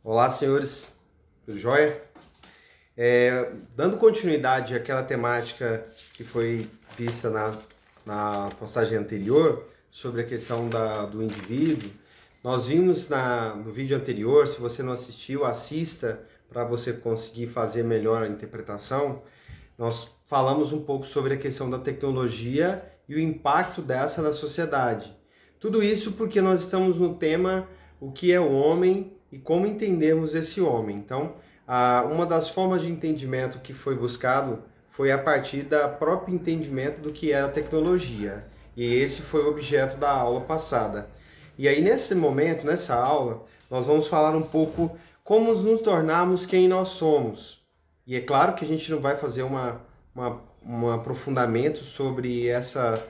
Olá, senhores, tudo jóia? Dando continuidade àquela temática que foi vista na postagem anterior, sobre a questão do indivíduo, nós vimos no vídeo anterior, se você não assistiu, assista para você conseguir fazer melhor a interpretação. Nós falamos um pouco sobre a questão da tecnologia e o impacto dessa na sociedade. Tudo isso porque nós estamos no tema o que é o homem e como entendermos esse homem. Então, uma das formas de entendimento que foi buscado foi a partir da próprio entendimento do que era a tecnologia. E esse foi o objeto da aula passada. E aí, nesse momento, nessa aula, nós vamos falar um pouco como nos tornarmos quem nós somos. E é claro que a gente não vai fazer um aprofundamento sobre essa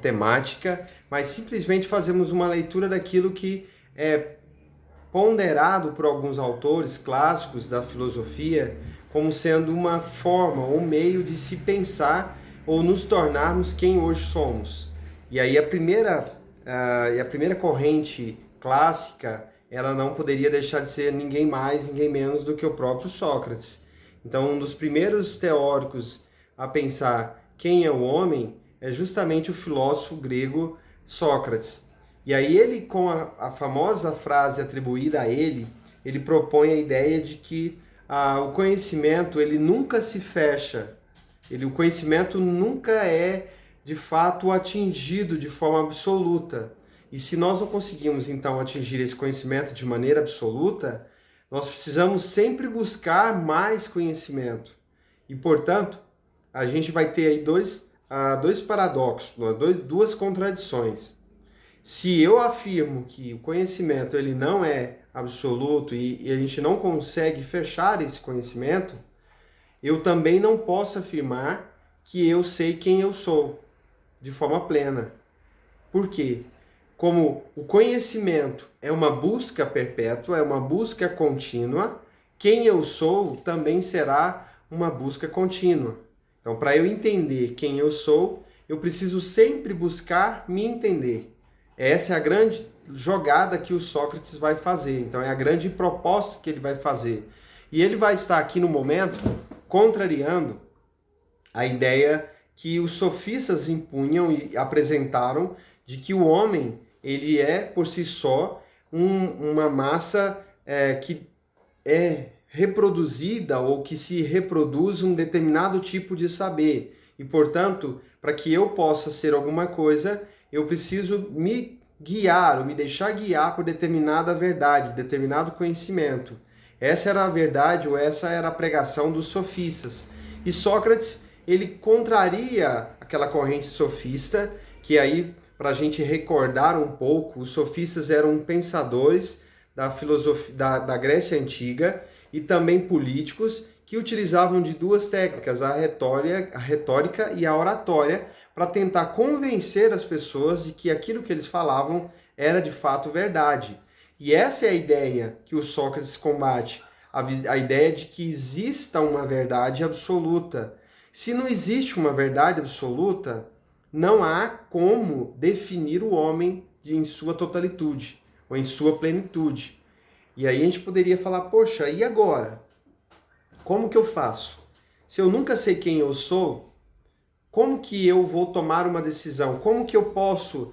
temática, mas simplesmente fazemos uma leitura daquilo que é ponderado por alguns autores clássicos da filosofia como sendo uma forma ou meio de se pensar ou nos tornarmos quem hoje somos. E aí a primeira corrente clássica, ela não poderia deixar de ser ninguém mais, ninguém menos do que o próprio Sócrates. Então, um dos primeiros teóricos a pensar quem é o homem é justamente o filósofo grego Sócrates. E aí ele, com a famosa frase atribuída a ele propõe a ideia de que o conhecimento ele nunca se fecha, o conhecimento nunca é de fato atingido de forma absoluta. E se nós não conseguimos então atingir esse conhecimento de maneira absoluta, nós precisamos sempre buscar mais conhecimento. E, portanto, a gente vai ter aí dois paradoxos, duas contradições. Se eu afirmo que o conhecimento ele não é absoluto e a gente não consegue fechar esse conhecimento, eu também não posso afirmar que eu sei quem eu sou de forma plena. Por quê? Como o conhecimento é uma busca perpétua, é uma busca contínua, quem eu sou também será uma busca contínua. Então, para eu entender quem eu sou, eu preciso sempre buscar me entender. Essa é a grande jogada que o Sócrates vai fazer. Então, é a grande proposta que ele vai fazer. E ele vai estar aqui no momento contrariando a ideia que os sofistas impunham e apresentaram de que o homem ele é, por si só, uma massa que é reproduzida ou que se reproduz um determinado tipo de saber. E, portanto, para que eu possa ser alguma coisa, eu preciso me guiar ou me deixar guiar por determinada verdade, determinado conhecimento. Essa era a verdade ou essa era a pregação dos sofistas. E Sócrates, ele contraria aquela corrente sofista, que aí, para a gente recordar um pouco, os sofistas eram pensadores da filosofia da Grécia Antiga e também políticos que utilizavam de duas técnicas, a retórica e a oratória, para tentar convencer as pessoas de que aquilo que eles falavam era de fato verdade. E essa é a ideia que o Sócrates combate, a ideia de que exista uma verdade absoluta. Se não existe uma verdade absoluta, não há como definir o homem em sua totalitude, ou em sua plenitude. E aí a gente poderia falar, poxa, e agora? Como que eu faço? Se eu nunca sei quem eu sou, como que eu vou tomar uma decisão? Como que eu posso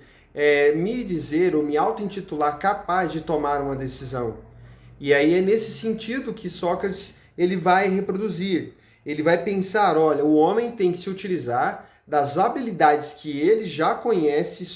me dizer ou me auto-intitular capaz de tomar uma decisão? E aí é nesse sentido que Sócrates ele vai reproduzir. Ele vai pensar, olha, o homem tem que se utilizar das habilidades que ele já conhece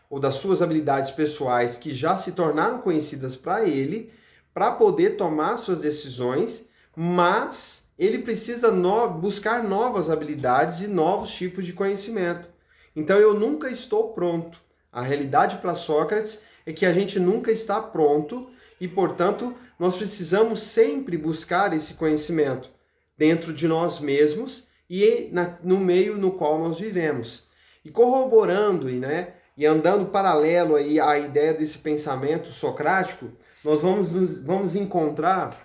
ou das suas habilidades pessoais que já se tornaram conhecidas para ele, para poder tomar suas decisões, mas ele precisa buscar novas habilidades e novos tipos de conhecimento. Então eu nunca estou pronto. A realidade para Sócrates é que a gente nunca está pronto e, portanto, nós precisamos sempre buscar esse conhecimento dentro de nós mesmos e no meio no qual nós vivemos. E corroborando e andando paralelo aí à ideia desse pensamento socrático, nós vamos encontrar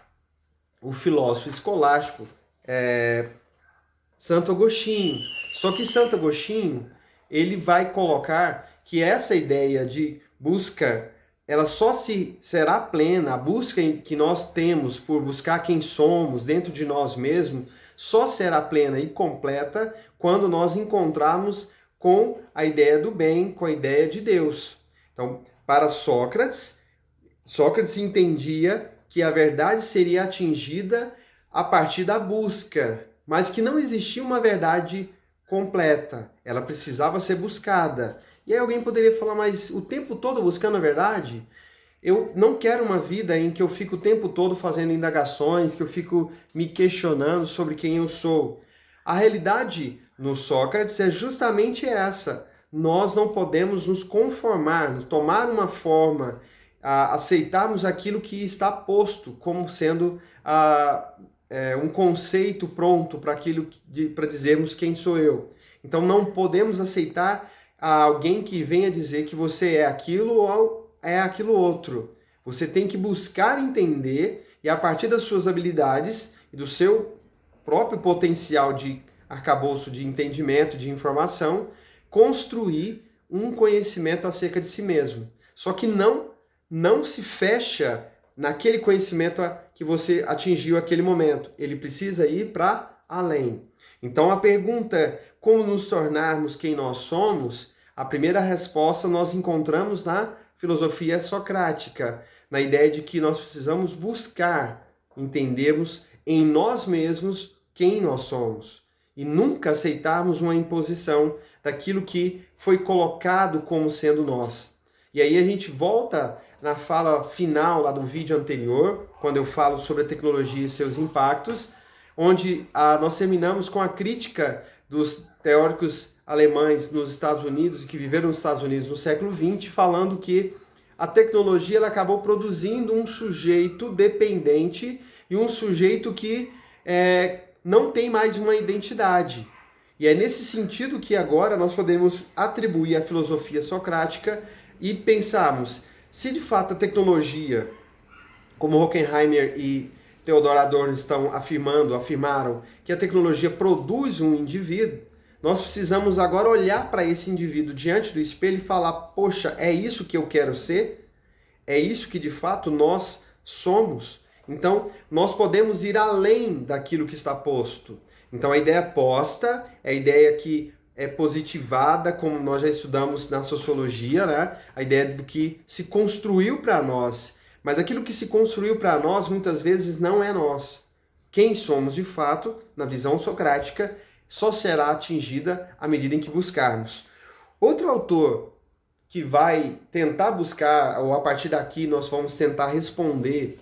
o filósofo escolástico Santo Agostinho. Só que Santo Agostinho ele vai colocar que essa ideia de busca ela só se será plena, a busca que nós temos por buscar quem somos dentro de nós mesmos, só será plena e completa quando nós encontrarmos com a ideia do bem, com a ideia de Deus. Então, para Sócrates entendia que a verdade seria atingida a partir da busca, mas que não existia uma verdade completa, ela precisava ser buscada. E aí alguém poderia falar, mas o tempo todo buscando a verdade? Eu não quero uma vida em que eu fico o tempo todo fazendo indagações, que eu fico me questionando sobre quem eu sou. A realidade no Sócrates é justamente essa. Nós não podemos nos conformar, tomar uma forma, aceitarmos aquilo que está posto como sendo um conceito pronto para para dizermos quem sou eu. Então não podemos aceitar alguém que venha dizer que você é aquilo ou é aquilo outro. Você tem que buscar entender e a partir das suas habilidades e do seu próprio potencial de arcabouço de entendimento, de informação, construir um conhecimento acerca de si mesmo. Só que não se fecha naquele conhecimento que você atingiu aquele momento. Ele precisa ir para além. Então a pergunta, como nos tornarmos quem nós somos, a primeira resposta nós encontramos na filosofia socrática, na ideia de que nós precisamos buscar entendermos em nós mesmos quem nós somos e nunca aceitarmos uma imposição daquilo que foi colocado como sendo nós. E aí a gente volta na fala final lá do vídeo anterior, quando eu falo sobre a tecnologia e seus impactos, onde nós terminamos com a crítica dos teóricos alemães nos Estados Unidos, que viveram nos Estados Unidos no século XX, falando que a tecnologia ela acabou produzindo um sujeito dependente e um sujeito que não tem mais uma identidade. E é nesse sentido que agora nós podemos atribuir a filosofia socrática e pensarmos, se de fato a tecnologia, como Horkheimer e Theodor Adorno afirmaram que a tecnologia produz um indivíduo, nós precisamos agora olhar para esse indivíduo diante do espelho e falar, poxa, é isso que eu quero ser? É isso que de fato nós somos? Então, nós podemos ir além daquilo que está posto. Então, a ideia posta é a ideia que é positivada, como nós já estudamos na sociologia, né? A ideia do que se construiu para nós. Mas aquilo que se construiu para nós, muitas vezes, não é nós. Quem somos, de fato, na visão socrática, só será atingida à medida em que buscarmos. Outro autor que vai tentar buscar, ou a partir daqui nós vamos tentar responder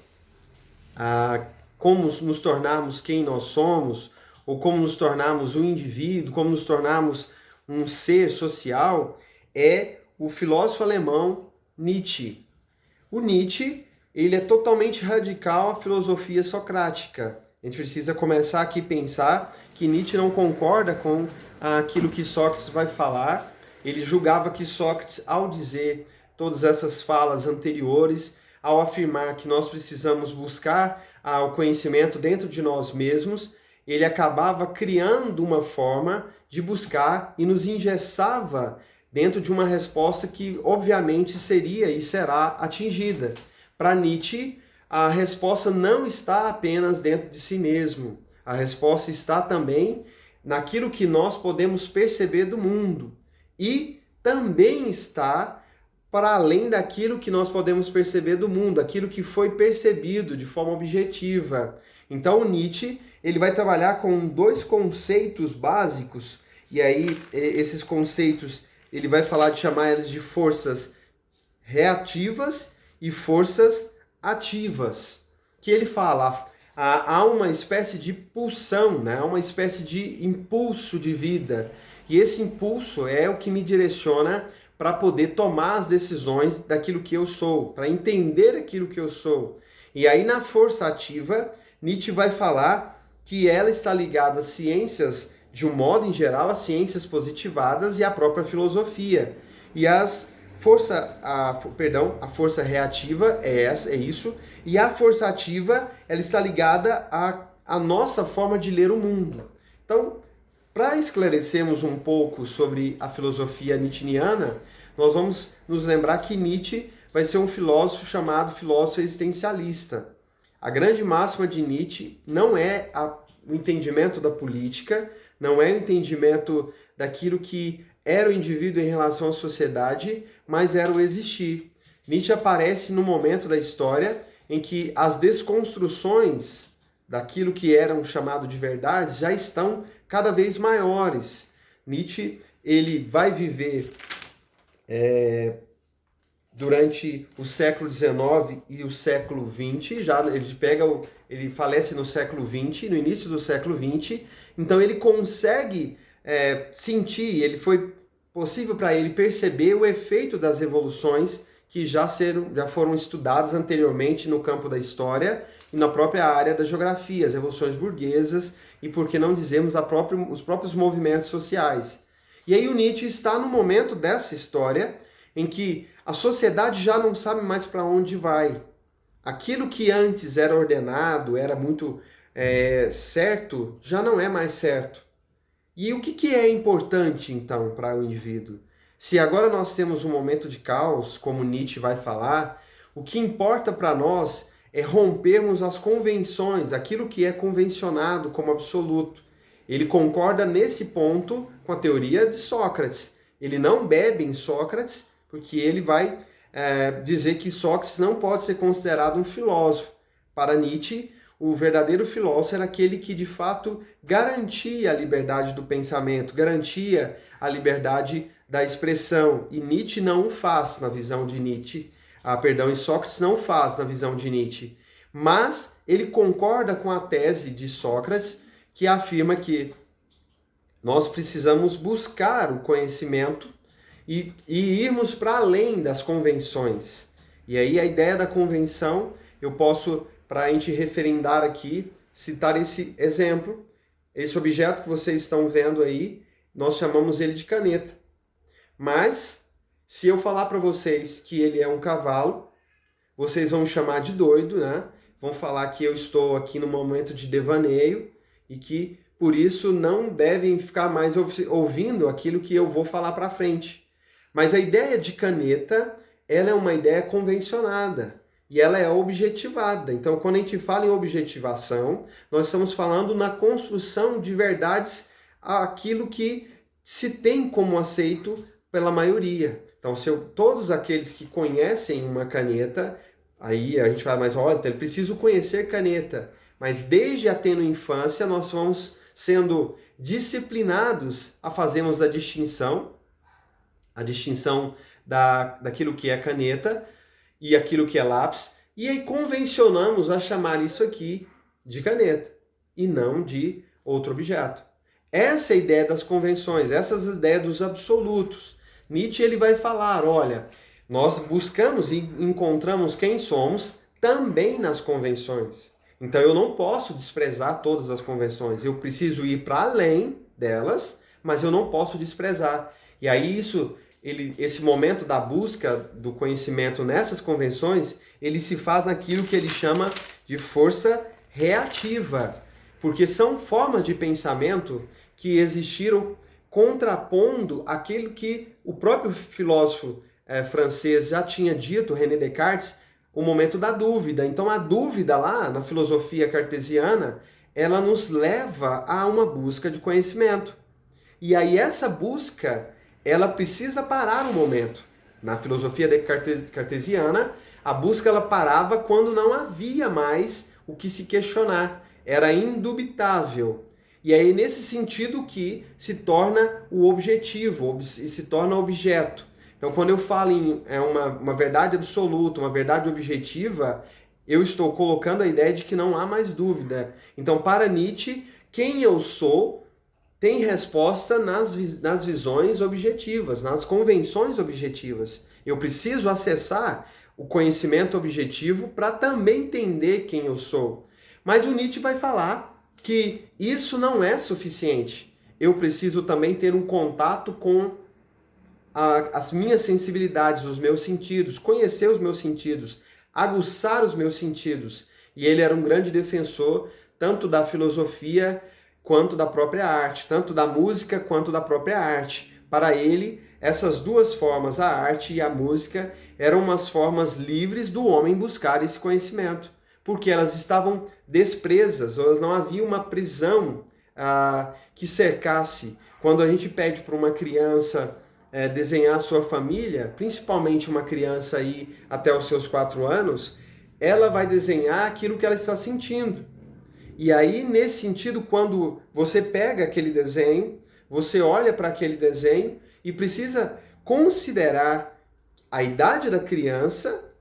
a como nos tornarmos quem nós somos, ou como nos tornarmos um indivíduo, como nos tornarmos um ser social, é o filósofo alemão Nietzsche. O Nietzsche, ele é totalmente radical à filosofia socrática. A gente precisa começar aqui a pensar que Nietzsche não concorda com aquilo que Sócrates vai falar. Ele julgava que Sócrates, ao dizer todas essas falas anteriores, ao afirmar que nós precisamos buscar o conhecimento dentro de nós mesmos, ele acabava criando uma forma de buscar e nos engessava dentro de uma resposta que, obviamente, seria e será atingida. Para Nietzsche, a resposta não está apenas dentro de si mesmo. A resposta está também naquilo que nós podemos perceber do mundo. E também está para além daquilo que nós podemos perceber do mundo, aquilo que foi percebido de forma objetiva. Então, o Nietzsche ele vai trabalhar com dois conceitos básicos, e aí esses conceitos ele vai falar de chamar eles de forças reativas e forças ativas. Que ele fala, há uma espécie de pulsão, né? Uma espécie de impulso de vida, e esse impulso é o que me direciona para poder tomar as decisões daquilo que eu sou, para entender aquilo que eu sou. E aí na força ativa, Nietzsche vai falar que ela está ligada às ciências, de um modo em geral, às ciências positivadas e à própria filosofia. E a força reativa é isso, e a força ativa ela está ligada à nossa forma de ler o mundo. Então, para esclarecermos um pouco sobre a filosofia nietzschiana, nós vamos nos lembrar que Nietzsche vai ser um filósofo chamado filósofo existencialista. A grande máxima de Nietzsche não é o entendimento da política, não é o entendimento daquilo que era o indivíduo em relação à sociedade, mas era o existir. Nietzsche aparece no momento da história em que as desconstruções daquilo que eram chamado de verdades já estão cada vez maiores. Nietzsche ele vai viver durante o século XIX e o século XX, ele falece no século XX, no início do século XX, então ele consegue sentir, foi possível para ele perceber o efeito das revoluções que já foram estudadas anteriormente no campo da história e na própria área da geografia, as revoluções burguesas e, por que não dizermos, os próprios movimentos sociais. E aí o Nietzsche está no momento dessa história em que a sociedade já não sabe mais para onde vai. Aquilo que antes era ordenado, era muito certo, já não é mais certo. E o que é importante, então, para o indivíduo? Se agora nós temos um momento de caos, como Nietzsche vai falar, o que importa para nós é rompermos as convenções, aquilo que é convencionado como absoluto. Ele concorda nesse ponto com a teoria de Sócrates. Ele não bebe em Sócrates, porque ele vai dizer que Sócrates não pode ser considerado um filósofo. Para Nietzsche, o verdadeiro filósofo era aquele que, de fato, garantia a liberdade do pensamento, garantia a liberdade da expressão. E Nietzsche não o faz na visão de Nietzsche. E Sócrates não faz na visão de Nietzsche. Mas ele concorda com a tese de Sócrates, que afirma que nós precisamos buscar o conhecimento e irmos para além das convenções. E aí a ideia da convenção, eu posso, para a gente referendar aqui, citar esse exemplo. Esse objeto que vocês estão vendo aí, nós chamamos ele de caneta. Mas, se eu falar para vocês que ele é um cavalo, vocês vão me chamar de doido, né? Vão falar que eu estou aqui no momento de devaneio e que, por isso, não devem ficar mais ouvindo aquilo que eu vou falar para frente. Mas a ideia de caneta, ela é uma ideia convencionada e ela é objetivada. Então, quando a gente fala em objetivação, nós estamos falando na construção de verdades aquilo que se tem como aceito pela maioria. Então, todos aqueles que conhecem uma caneta, aí a gente vai mais, olha, então ele precisa conhecer caneta. Mas desde a tenue infância, nós vamos sendo disciplinados a fazermos a distinção daquilo que é caneta e aquilo que é lápis, e aí convencionamos a chamar isso aqui de caneta e não de outro objeto. Essa é a ideia das convenções, essas são as ideias dos absolutos. Nietzsche ele vai falar, olha, nós buscamos e encontramos quem somos também nas convenções. Então eu não posso desprezar todas as convenções, eu preciso ir para além delas, mas eu não posso desprezar. E aí esse momento da busca do conhecimento nessas convenções, ele se faz naquilo que ele chama de força reativa, porque são formas de pensamento que existiram contrapondo aquilo que o próprio filósofo francês já tinha dito, René Descartes, o momento da dúvida. Então a dúvida lá na filosofia cartesiana, ela nos leva a uma busca de conhecimento. E aí essa busca, ela precisa parar um momento. Na filosofia cartesiana, a busca ela parava quando não havia mais o que se questionar. Era indubitável. E aí nesse sentido que se torna o objetivo, se torna objeto. Então quando eu falo em uma verdade absoluta, uma verdade objetiva, eu estou colocando a ideia de que não há mais dúvida. Então para Nietzsche, quem eu sou tem resposta nas visões objetivas, nas convenções objetivas. Eu preciso acessar o conhecimento objetivo para também entender quem eu sou. Mas o Nietzsche vai falar que isso não é suficiente. Eu preciso também ter um contato com as minhas sensibilidades, os meus sentidos, conhecer os meus sentidos, aguçar os meus sentidos. E ele era um grande defensor tanto da filosofia quanto da própria arte, tanto da música quanto da própria arte. Para ele, essas duas formas, a arte e a música, eram umas formas livres do homem buscar esse conhecimento, porque elas estavam despresas, ou elas não havia uma prisão que cercasse. Quando a gente pede para uma criança desenhar a sua família, principalmente uma criança aí até os seus 4 anos, ela vai desenhar aquilo que ela está sentindo. E aí, nesse sentido, quando você pega aquele desenho, você olha para aquele desenho e precisa considerar a idade da criança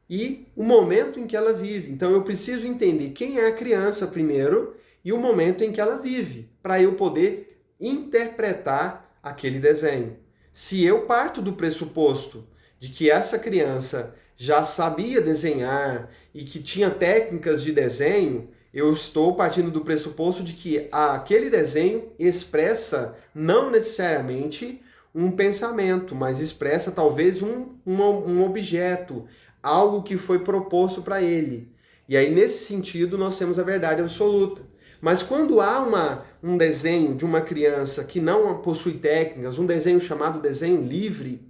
e o momento em que ela vive. Então eu preciso entender quem é a criança primeiro e o momento em que ela vive, para eu poder interpretar aquele desenho. Se eu parto do pressuposto de que essa criança já sabia desenhar e que tinha técnicas de desenho, eu estou partindo do pressuposto de que aquele desenho expressa não necessariamente um pensamento, mas expressa talvez um objeto, algo que foi proposto para ele. E aí, nesse sentido, nós temos a verdade absoluta. Mas quando há um desenho de uma criança que não possui técnicas, um desenho chamado desenho livre,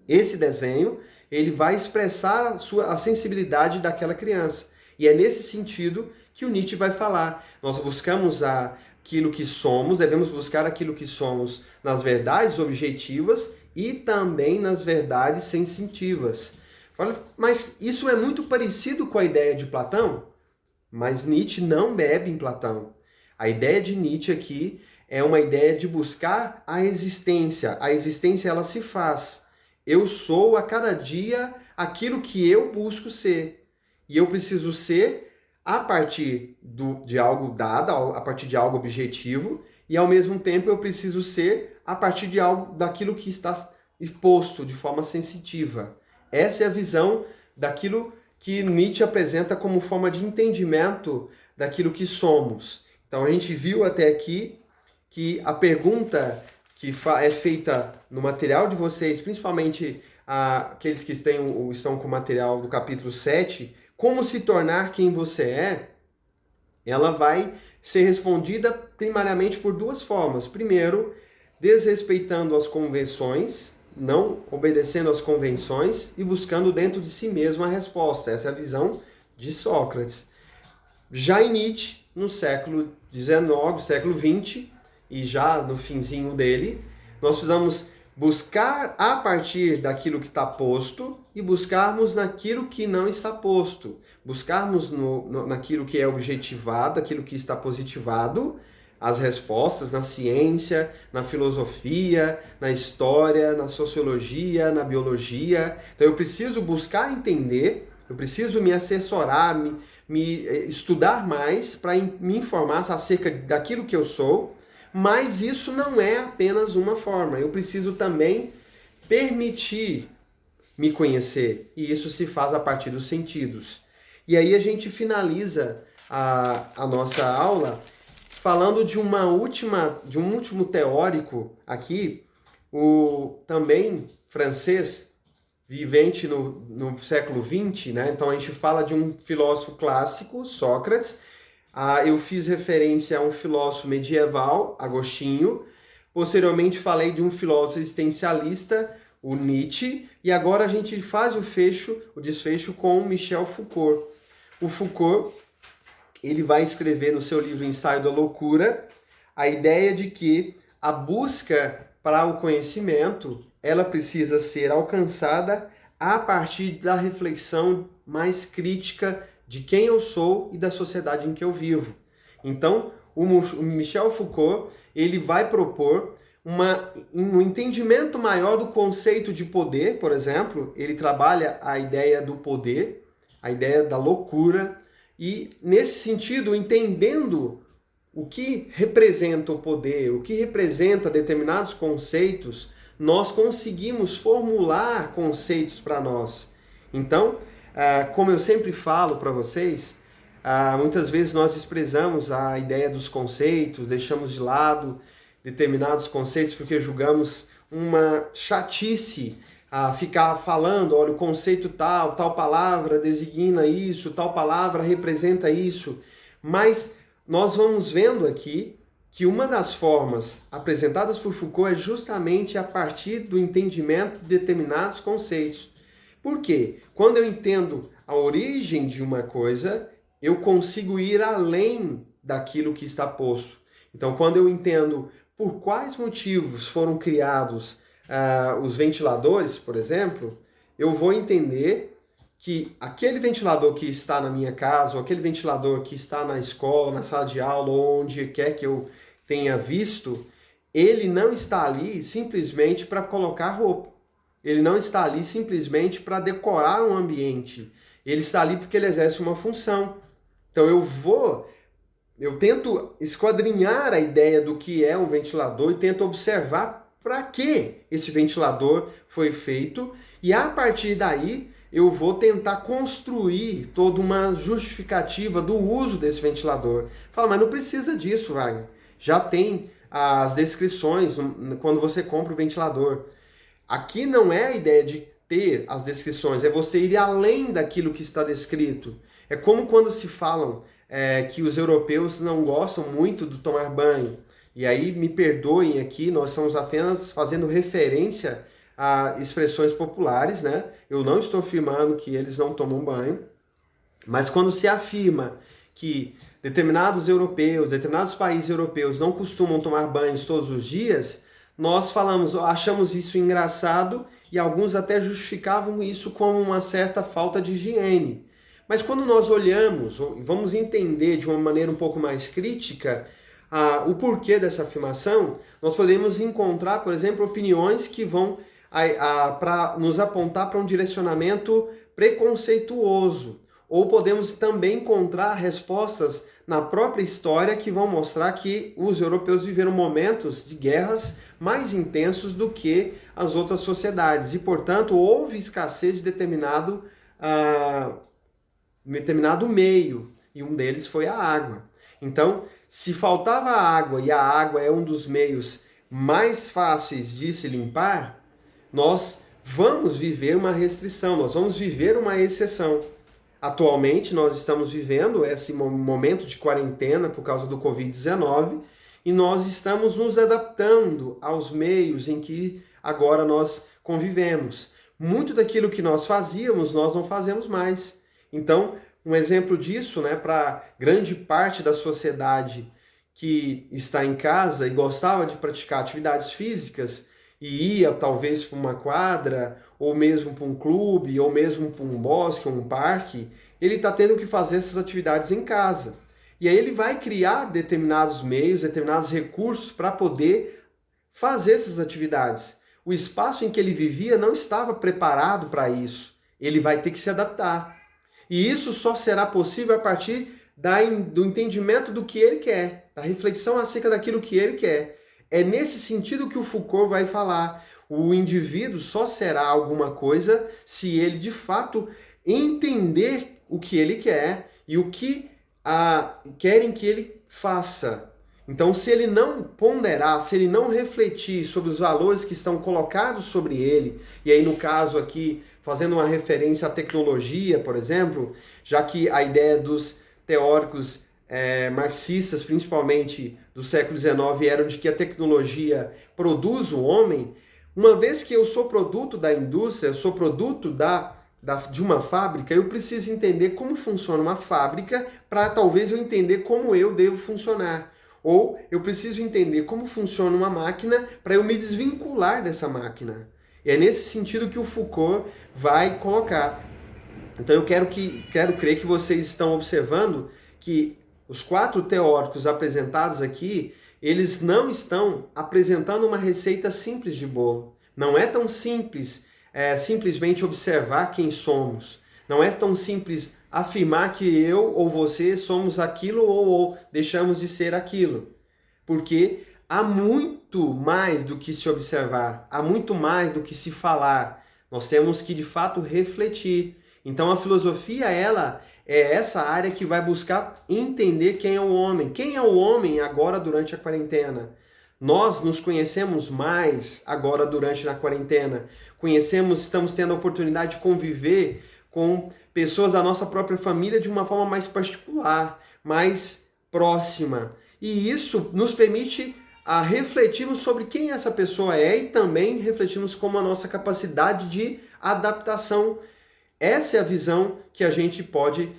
esse desenho ele vai expressar a sensibilidade daquela criança. E é nesse sentido que o Nietzsche vai falar. Nós buscamos aquilo que somos, devemos buscar aquilo que somos nas verdades objetivas e também nas verdades sensitivas. Mas isso é muito parecido com a ideia de Platão? Mas Nietzsche não bebe em Platão. A ideia de Nietzsche aqui é uma ideia de buscar a existência. A existência ela se faz. Eu sou a cada dia aquilo que eu busco ser. E eu preciso ser a partir de algo dado, a partir de algo objetivo, e ao mesmo tempo eu preciso ser a partir de algo daquilo que está exposto de forma sensitiva. Essa é a visão daquilo que Nietzsche apresenta como forma de entendimento daquilo que somos. Então a gente viu até aqui que a pergunta que é feita no material de vocês, principalmente aqueles que estão com o material do capítulo 7, como se tornar quem você é, ela vai ser respondida primariamente por 2 formas. Primeiro, desrespeitando as convenções, não obedecendo às convenções e buscando dentro de si mesmo a resposta. Essa é a visão de Sócrates. Já em Nietzsche, no século XIX, século XX, e já no finzinho dele, nós precisamos buscar a partir daquilo que está posto e buscarmos naquilo que não está posto. Buscarmos naquilo que é objetivado, aquilo que está positivado, as respostas na ciência, na filosofia, na história, na sociologia, na biologia. Então eu preciso buscar entender, eu preciso me assessorar, me estudar mais para me informar acerca daquilo que eu sou, mas isso não é apenas uma forma. Eu preciso também permitir me conhecer, e isso se faz a partir dos sentidos. E aí a gente finaliza a nossa aula falando de um último teórico aqui, o também francês, vivente no século XX, né? Então a gente fala de um filósofo clássico, Sócrates. Eu fiz referência a um filósofo medieval, Agostinho. Posteriormente falei de um filósofo existencialista, o Nietzsche. E agora a gente faz o desfecho com Michel Foucault. O Foucault, ele vai escrever no seu livro Ensaio da Loucura a ideia de que a busca para o conhecimento, ela precisa ser alcançada a partir da reflexão mais crítica de quem eu sou e da sociedade em que eu vivo. Então, o Michel Foucault, ele vai propor um entendimento maior do conceito de poder, por exemplo. Ele trabalha a ideia do poder, a ideia da loucura, e nesse sentido, entendendo o que representa o poder, o que representa determinados conceitos, nós conseguimos formular conceitos para nós. Então, como eu sempre falo para vocês, muitas vezes nós desprezamos a ideia dos conceitos, deixamos de lado determinados conceitos porque julgamos uma chatice ficar falando, olha, o conceito tal palavra designa isso, tal palavra representa isso. Mas nós vamos vendo aqui que uma das formas apresentadas por Foucault é justamente a partir do entendimento de determinados conceitos. Por quê? Quando eu entendo a origem de uma coisa, eu consigo ir além daquilo que está posto. Então, quando eu entendo por quais motivos foram criados os ventiladores, por exemplo, eu vou entender que aquele ventilador que está na minha casa, ou aquele ventilador que está na escola, na sala de aula, ou onde quer que eu tenha visto, ele não está ali simplesmente para colocar roupa. Ele não está ali simplesmente para decorar um ambiente. Ele está ali porque ele exerce uma função. Então eu tento esquadrinhar a ideia do que é um ventilador e tento observar para que esse ventilador foi feito, e a partir daí eu vou tentar construir toda uma justificativa do uso desse ventilador. Fala, mas não precisa disso, Wagner. Já tem as descrições quando você compra o ventilador. Aqui não é a ideia de ter as descrições, é você ir além daquilo que está descrito. É como quando se falam que os europeus não gostam muito de tomar banho. E aí, me perdoem aqui, nós estamos apenas fazendo referência a expressões populares, né? Eu não estou afirmando que eles não tomam banho, mas quando se afirma que determinados europeus, determinados países europeus não costumam tomar banhos todos os dias, nós achamos isso engraçado e alguns até justificavam isso como uma certa falta de higiene. Mas quando nós olhamos, vamos entender de uma maneira um pouco mais crítica o porquê dessa afirmação, nós podemos encontrar, por exemplo, opiniões que vão para nos apontar para um direcionamento preconceituoso. Ou podemos também encontrar respostas na própria história que vão mostrar que os europeus viveram momentos de guerras mais intensos do que as outras sociedades. E, portanto, houve escassez de determinado meio, e um deles foi a água. Então, se faltava água, e a água é um dos meios mais fáceis de se limpar, nós vamos viver uma restrição, nós vamos viver uma exceção. Atualmente, nós estamos vivendo esse momento de quarentena por causa do Covid-19 e nós estamos nos adaptando aos meios em que agora nós convivemos. Muito daquilo que nós fazíamos, nós não fazemos mais. Então, um exemplo disso, né, para grande parte da sociedade que está em casa e gostava de praticar atividades físicas e ia talvez para uma quadra, ou mesmo para um clube, ou mesmo para um bosque, ou um parque, ele está tendo que fazer essas atividades em casa. E aí ele vai criar determinados meios, determinados recursos para poder fazer essas atividades. O espaço em que ele vivia não estava preparado para isso. Ele vai ter que se adaptar. E isso só será possível a partir do entendimento do que ele quer, da reflexão acerca daquilo que ele quer. É nesse sentido que o Foucault vai falar. O indivíduo só será alguma coisa se ele, de fato, entender o que ele quer e o que querem que ele faça. Então, se ele não ponderar, se ele não refletir sobre os valores que estão colocados sobre ele, e aí no caso aqui, fazendo uma referência à tecnologia, por exemplo, já que a ideia dos teóricos marxistas, principalmente do século XIX, eram de que a tecnologia produz o homem, uma vez que eu sou produto da indústria, eu sou produto de uma fábrica, eu preciso entender como funciona uma fábrica para talvez eu entender como eu devo funcionar. Ou eu preciso entender como funciona uma máquina para eu me desvincular dessa máquina. E é nesse sentido que o Foucault vai colocar. Então eu quero crer que vocês estão observando que os 4 teóricos apresentados aqui, eles não estão apresentando uma receita simples de bolo. Não é tão simples simplesmente observar quem somos. Não é tão simples afirmar que eu ou você somos aquilo ou deixamos de ser aquilo. Porque há muito mais do que se observar, há muito mais do que se falar. Nós temos que, de fato, refletir. Então, a filosofia, ela é essa área que vai buscar entender quem é o homem. Quem é o homem agora durante a quarentena? Nós nos conhecemos mais agora durante a quarentena. Estamos tendo a oportunidade de conviver com pessoas da nossa própria família de uma forma mais particular, mais próxima. E isso nos permite refletirmos sobre quem essa pessoa é e também refletirmos como a nossa capacidade de adaptação Essa é a visão que a gente pode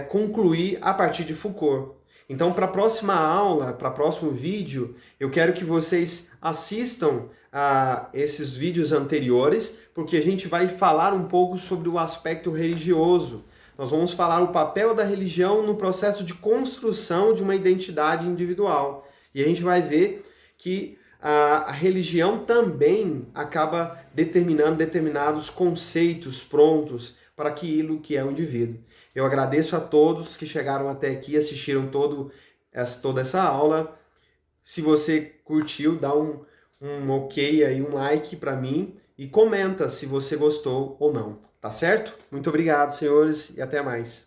concluir a partir de Foucault. Então, para a próxima aula, para o próximo vídeo, eu quero que vocês assistam a esses vídeos anteriores, porque a gente vai falar um pouco sobre o aspecto religioso. Nós vamos falar o papel da religião no processo de construção de uma identidade individual. E a gente vai ver que a religião também acaba determinando determinados conceitos prontos para aquilo que é o indivíduo. Eu agradeço a todos que chegaram até aqui e assistiram toda essa aula. Se você curtiu, dá um ok aí, um like para mim e comenta se você gostou ou não, tá certo? Muito obrigado, senhores, e até mais.